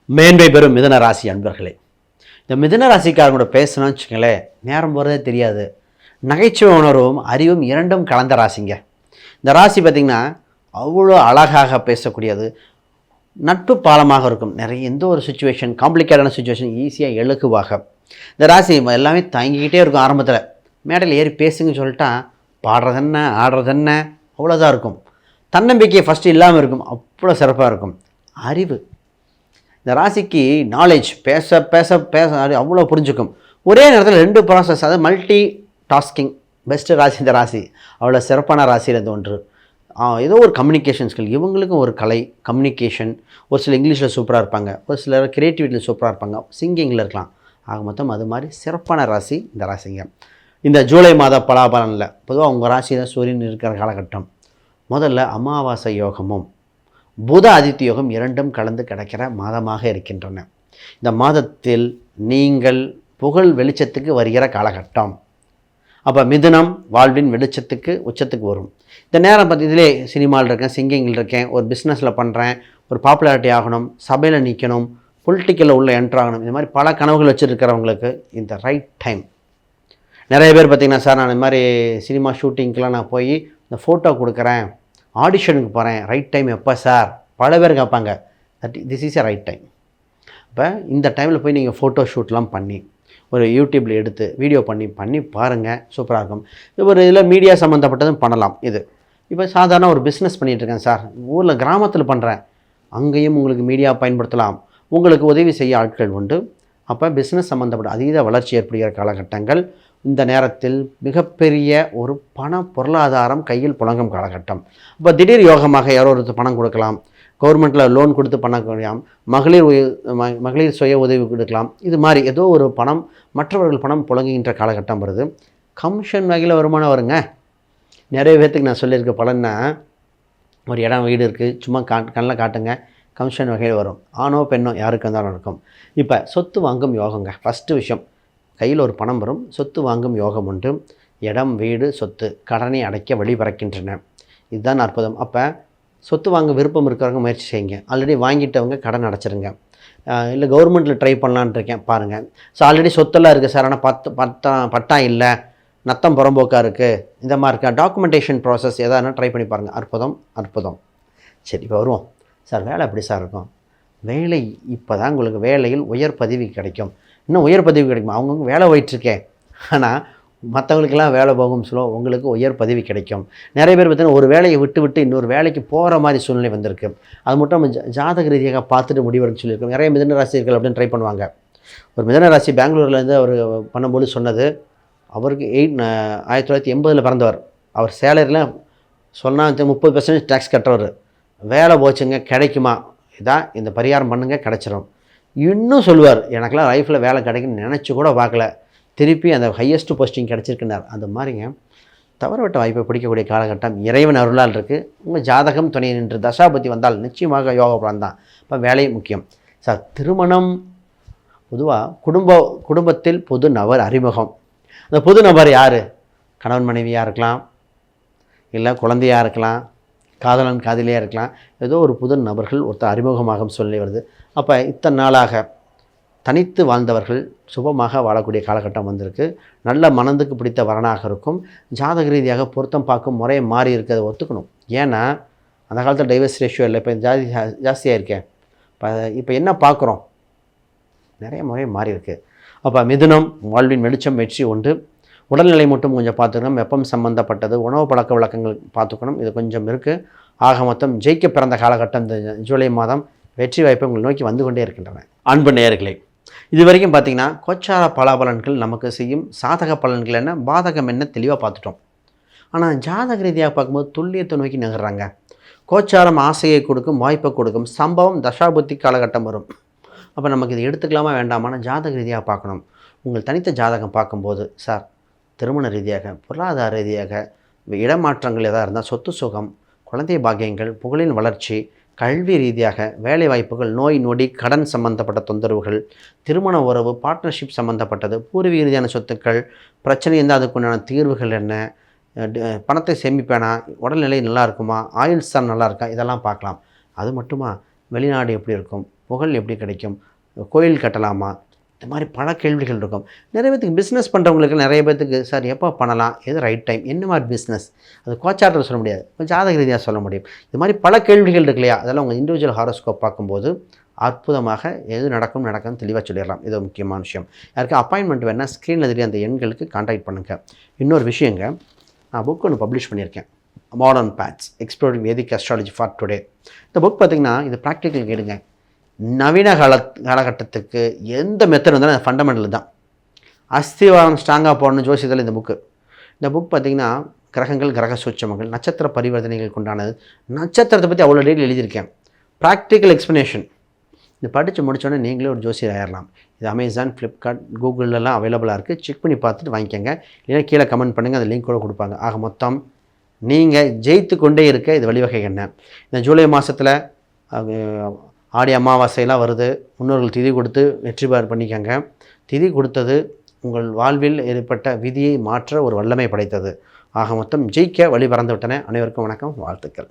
மேன்மை பெறும் மிதுன ராசி அன்பர்களே, இந்த மிதுன ராசிக்காரங்க கூட பேசணும்னு வச்சுக்கங்களேன், நேரம் போகிறதே தெரியாது. நகைச்சுவை உணர்வும் அறிவும் இரண்டும் கலந்த ராசிங்க. இந்த ராசி பார்த்திங்கன்னா அவ்வளோ அழகாக பேசக்கூடியது, நட்பு பாலமாக இருக்கும். நிறைய எந்த ஒரு சுச்சுவேஷன், காம்ப்ளிகேட்டான சுச்சுவேஷன் ஈஸியாக எழுக்குவாக. இந்த ராசி எல்லாமே தங்கிக்கிட்டே இருக்கும். ஆரம்பத்தில் மேடையில் ஏறி பேசுங்கன்னு சொல்லிட்டா பாடுறது என்ன ஆடுறது என்ன அவ்வளோதான் இருக்கும். தன்னம்பிக்கை ஃபஸ்ட்டு இல்லாமல் இருக்கும், அவ்வளோ சிறப்பாக இருக்கும். அறிவு, இந்த ராசிக்கு நாலேஜ், பேச பேச பேச அவ்வளோ புரிஞ்சுக்கும். ஒரே நேரத்தில் 2 ப்ராசஸ், அதாவது மல்டி டாஸ்கிங் பெஸ்ட்டு ராசி இந்த ராசி. அவ்வளோ சிறப்பான ராசியில் இது ஒன்று. ஏதோ ஒரு கம்யூனிகேஷன் ஸ்கில், இவங்களுக்கும் ஒரு கலை கம்யூனிகேஷன். ஒரு சில இங்கிலீஷில் சூப்பராக இருப்பாங்க, ஒரு சிலர் கிரியேட்டிவிட்டியில் சூப்பராக இருப்பாங்க, சிங்கிங்கில் இருக்கலாம். ஆக மொத்தம் அது மாதிரி சிறப்பான ராசி இந்த ராசிங்க. இந்த ஜூலை மாத பலாபலனில் பொதுவாக உங்கள் ராசியில் சூரியன் இருக்கிற காலகட்டம். முதல்ல அமாவாசை யோகமும் புத ஆதித்ய யோகம் இரண்டும் கலந்து கிடைக்கிற மாதமாக இருக்கின்றன. இந்த மாதத்தில் நீங்கள் புகழ் வெளிச்சத்துக்கு வருகிற காலகட்டம். அப்போ மிதுனம் வாழ்வின் வெளிச்சத்துக்கு உச்சத்துக்கு வரும். இந்த நேரம் பார்த்து இதிலே சினிமாவில் இருக்கேன், சிங்கிங்கில் இருக்கேன், ஒரு பிஸ்னஸில் பண்ணுறேன், ஒரு பாப்புலாரிட்டி ஆகணும், சபையில் நிற்கணும், பொலிட்டிக்கலில் உள்ள என்ட்ரு ஆகணும், இந்த மாதிரி பல கனவுகள் வச்சுருக்கிறவங்களுக்கு இந்த ரைட் டைம். நிறைய பேர் பார்த்திங்கன்னா, சார் நான் இந்த மாதிரி சினிமா ஷூட்டிங்க்கெலாம் நான் போய் இந்த ஃபோட்டோ கொடுக்குறேன், ஆடிஷனுக்கு போகிறேன், ரைட் டைம் எப்போ சார்? பல பேர் கேட்பாங்க. This is a right time. இப்போ இந்த டைமில் போய் நீங்கள் ஃபோட்டோ ஷூட்லாம் பண்ணி ஒரு யூடியூப்பில் எடுத்து வீடியோ பண்ணி பாருங்கள், சூப்பராக இருக்கும். ஒரு இதில் மீடியா சம்மந்தப்பட்டதும் பண்ணலாம். இது இப்போ சாதாரண ஒரு பிஸ்னஸ் பண்ணிகிட்ருக்கேன் சார், ஊரில் கிராமத்தில் பண்ணுறேன், அங்கேயும் உங்களுக்கு மீடியா பயன்படுத்தலாம். உங்களுக்கு உதவி செய்ய ஆட்கள் உண்டு. அப்போ பிஸ்னஸ் சம்மந்தப்பட்ட அதீத வளர்ச்சி ஏற்படுகிற காலகட்டங்கள். இந்த நேரத்தில் மிகப்பெரிய ஒரு பொருளாதாரம் கையில் புழங்கும் காலகட்டம். இப்போ திடீர் யோகமாக யாரோ ஒருத்தர் பணம் கொடுக்கலாம், கவர்மெண்ட்டில் லோன் கொடுத்து பண்ண முடியாமல் மகளிர் சுய உதவி கொடுக்கலாம். இது மாதிரி ஏதோ ஒரு பணம், மற்றவர்கள் பணம் புழங்குகின்ற காலகட்டம் வருது. கமிஷன் வகையில் வருமானம் வருங்க. நிறைய பேர்த்துக்கு நான் சொல்லியிருக்க பலன்னா, ஒரு இடம் வீடு இருக்குது, சும்மா கண்ணில் காட்டுங்க, கமிஷன் வகையில் வரும். ஆணோ பெண்ணோ யாருக்கு இருந்தாலும் இருக்கும். இப்போ சொத்து வாங்கும் யோகங்க. ஃபஸ்ட்டு விஷயம், கையில் ஒரு பணம் வரும், சொத்து வாங்கும் யோகம் உண்டு. இடம் வீடு சொத்து கடனை அடைக்க வழி பிறக்கின்றன. இதுதான் அற்புதம். அப்போ சொத்து வாங்க விருப்பம் இருக்கிறவங்க முயற்சி செய்யுங்க. ஆல்ரெடி வாங்கிட்டவங்க கடன் அடைச்சிருங்க. இல்லை கவர்மெண்ட்டில் ட்ரை பண்ணலான்ட்டு இருக்கேன் பாருங்கள். ஸோ ஆல்ரெடி சொத்தெல்லாம் இருக்குது சார், ஆனால் பட்டா இல்லை, நத்தம் புறம்போக்காக இருக்குது, இந்த மாதிரி இருக்கா, டாக்குமெண்டேஷன் ப்ராசஸ் எதானா ட்ரை பண்ணி பாருங்கள். அற்புதம். சரி, இப்போ வருவோம். சார் வேலை எப்படி சார் இருக்கும்? வேலை இப்போ தான் உங்களுக்கு வேலையில் உயர் பதவி கிடைக்கும். இன்னும் உயர் பதவி கிடைக்கும். அவங்கவுங்க வேலை போயிட்டுருக்கேன், ஆனால் மற்றவங்களுக்கெல்லாம் வேலை போகும் ஸ்லோ, உங்களுக்கு உயர் பதவி கிடைக்கும். நிறைய பேர் பார்த்திங்கன்னா ஒரு வேலையை விட்டு இன்னொரு வேலைக்கு போகிற மாதிரி சூழ்நிலை வந்திருக்கு. அது மட்டும் நம்ம ஜாதக ரீதியாக பார்த்துட்டு முடிவெடுன்னு சொல்லியிருக்கோம். நிறைய மிதுன ராசிகள் அப்படின்னு ட்ரை பண்ணுவாங்க. ஒரு மிதுன ராசி பெங்களூர்லேருந்து அவர் பண்ணும்போது சொன்னது, அவருக்கு 1980 பிறந்தவர். அவர் சேலரியில் சொன்னால் 30% டேக்ஸ் கட்டுறவர். வேலை போச்சுங்க, கிடைக்குமா, இதான் இந்த பரிகாரம் பண்ணுங்க, கிடச்சிரும். இன்னும் சொல்லுவார், எனக்கெல்லாம் லைஃப்பில் வேலை கிடைக்குன்னு நினச்சி கூட பார்க்கல, திருப்பி அந்த ஹையஸ்ட் போஸ்டிங் கிடச்சிருக்குனார். அந்த மாதிரிங்க தவறவிட்ட வாய்ப்பை பிடிக்கக்கூடிய காலகட்டம் இறைவன் அருளால் இருக்குது. உங்கள் ஜாதகம் துணை நின்று தசாபதி வந்தால் நிச்சயமாக யோக பலன் தான். இப்போ வேலை முக்கியம். சார் திருமணம், பொதுவாக குடும்பத்தில் புது நபர் அறிமுகம். அந்த புது நபர் யார்? கணவன் மனைவியாக இருக்கலாம், இல்லை குழந்தையாக இருக்கலாம், காதலன் காதலியாக இருக்கலாம். ஏதோ ஒரு புது நபர்கள் ஒருத்தர் அறிமுகமாக சொல்லி வருது. அப்போ இத்தனை நாளாக தனித்து வாழ்ந்தவர்கள் சுபமாக வாழக்கூடிய காலகட்டம் வந்திருக்கு. நல்ல மனதுக்கு பிடித்த வரனாக இருக்கும். ஜாதக ரீதியாக பொருத்தம் பார்க்கும் முறையை மாறி இருக்கிறத ஒத்துக்கணும். ஏன்னா அந்த காலத்தில் டைவர்ஸ் ரேஷியோ இல்லை, இப்போ ஜாஸ்தியாக இருக்கேன். இப்போ என்ன பார்க்குறோம், நிறைய முறை மாறி இருக்குது. அப்போ மிதுனம் வாழ்வின் வெளிச்சம் வெற்றி உண்டு. உடல்நிலை மட்டும் கொஞ்சம் பார்த்துக்கணும். வெப்பம் சம்மந்தப்பட்டது, உணவு பழக்க வழக்கங்கள் பார்த்துக்கணும். இது கொஞ்சம் இருக்குது. ஆக மொத்தம் ஜெயிக்க பிறந்த காலகட்டம் இந்த ஜூலை மாதம். வெற்றி வாய்ப்பை உங்களை நோக்கி வந்து கொண்டே இருக்கின்றன. அன்பு நேயர்களே, இது வரைக்கும் பார்த்திங்கன்னா கோச்சார பலாபலன்கள் நமக்கு செய்யும் சாதக பலன்கள் என்ன, பாதகம் என்ன தெளிவாக பார்த்துட்டோம். ஆனால் ஜாதக ரீதியாக பார்க்கும்போது துல்லியத்தை நோக்கி நகர்றாங்க. கோச்சாரம் ஆசையை கொடுக்கும், வாய்ப்பை கொடுக்கும், சம்பவம் தசாபுத்தி காலகட்டம் வரும். அப்போ நமக்கு இது எடுத்துக்கலாமா வேண்டாமான ஜாதக ரீதியாக பார்க்கணும். உங்கள் தனித்த ஜாதகம் பார்க்கும்போது, சார் திருமண ரீதியாக, பொருளாதார ரீதியாக, இடமாற்றங்கள் எதாக இருந்தால், சொத்து சுகம், குழந்தை பாக்கியங்கள், புகழின் வளர்ச்சி, கல்வி ரீதியாக, வேலை வாய்ப்புகள், நோய் நொடி, கடன் சம்பந்தப்பட்ட தொந்தரவுகள், திருமண உறவு, பார்ட்னர்ஷிப் சம்மந்தப்பட்டது, பூர்வீக ரீதியான சொத்துக்கள், பிரச்சனை இருந்தால் அதுக்குண்டான தீர்வுகள் என்ன, பணத்தை சேமிப்பேனா, உடல்நிலை நல்லா இருக்குமா, ஆயுள் ஸ்தான் நல்லா இருக்கா, இதெல்லாம் பார்க்கலாம். அது மட்டுமா, வெளிநாடு எப்படி இருக்கும், புகழ் எப்படி கிடைக்கும், கோயில் கட்டலாமா, இந்த மாதிரி பல கேள்விகள் இருக்கும். நிறைய பேத்துக்கு பிஸ்னஸ் பண்ணுறவங்களுக்கு நிறைய பேத்துக்கு சார் எப்போ பண்ணலாம், எது ரைட் டைம், என்ன மாதிரி பிஸ்னஸ், அது கோச்சாரத்தில் சொல்ல முடியாது, கொஞ்சம் ஜாதக ரீதியாக சொல்ல முடியும். இது மாதிரி பல கேள்விகள் இருக்கு இல்லையா, அதெல்லாம் உங்கள் இண்டிவிஜுவல் ஹாரோஸ்கோப் பார்க்கும்போது அற்புதமாக எது நடக்கும்னு தெளிவாக சொல்லிடலாம். இது ஒரு முக்கியமான விஷயம். யாருக்கு அப்பாயின்மெண்ட் வேணால் ஸ்க்ரீனில் தெரிய அந்த எண்களுக்கு கான்டாக்ட் பண்ணுங்கள். இன்னொரு விஷயங்க, நான் புக் ஒன்று பப்ளிஷ் பண்ணியிருக்கேன், modern patch exploring Vedic astrology for today. இந்த புக் பார்த்திங்கன்னா இது ப்ராக்டிக்கல் கேடுங்க. நவீன காலகட்டத்துக்கு எந்த மெத்தட் இருந்தாலும் ஃபண்டமெண்டல் தான். அஸ்திவாரம் ஸ்ட்ராங்காக போடணும் ஜோசியத்தில் இந்த புக் பார்த்திங்கன்னா கிரகங்கள், கிரக சூட்சமங்கள், நட்சத்திர பரிவர்த்தனைகளுக்கு உண்டானது, நட்சத்திரத்தை பற்றி அவ்வளோ டீட்டெயில் எழுதியிருக்கேன். Practical explanation. இது படித்து முடித்தோடனே நீங்களே ஒரு ஜோசியர் ஆயிடலாம். இது அமேசான், ஃப்ளிப்கார்ட், கூகுளெலாம் அவைலபிளாக இருக்குது. செக் பண்ணி பார்த்துட்டு வாங்கிக்கோங்க. இல்லைன்னா கீழே கமெண்ட் பண்ணுங்கள், அந்த லிங்க் கூட கொடுப்பாங்க. ஆக மொத்தம் நீங்கள் ஜெயித்து கொண்டே இருக்க இது வழிவகை என்ன. இந்த ஜூலை மாதத்தில் ஆடி அமாவாசையெல்லாம் வருது. முன்னோர்கள் திதி கொடுத்து வெற்றி பண்ணிக்கங்க. திதி கொடுத்தது உங்கள் வாழ்வில் ஏற்பட்ட விதியை மாற்ற ஒரு வல்லமை படைத்தது. ஆக மொத்தம் ஜெயிக்க வழி பறந்து விட்டன. அனைவருக்கும் வணக்கம், வாழ்த்துக்கள்.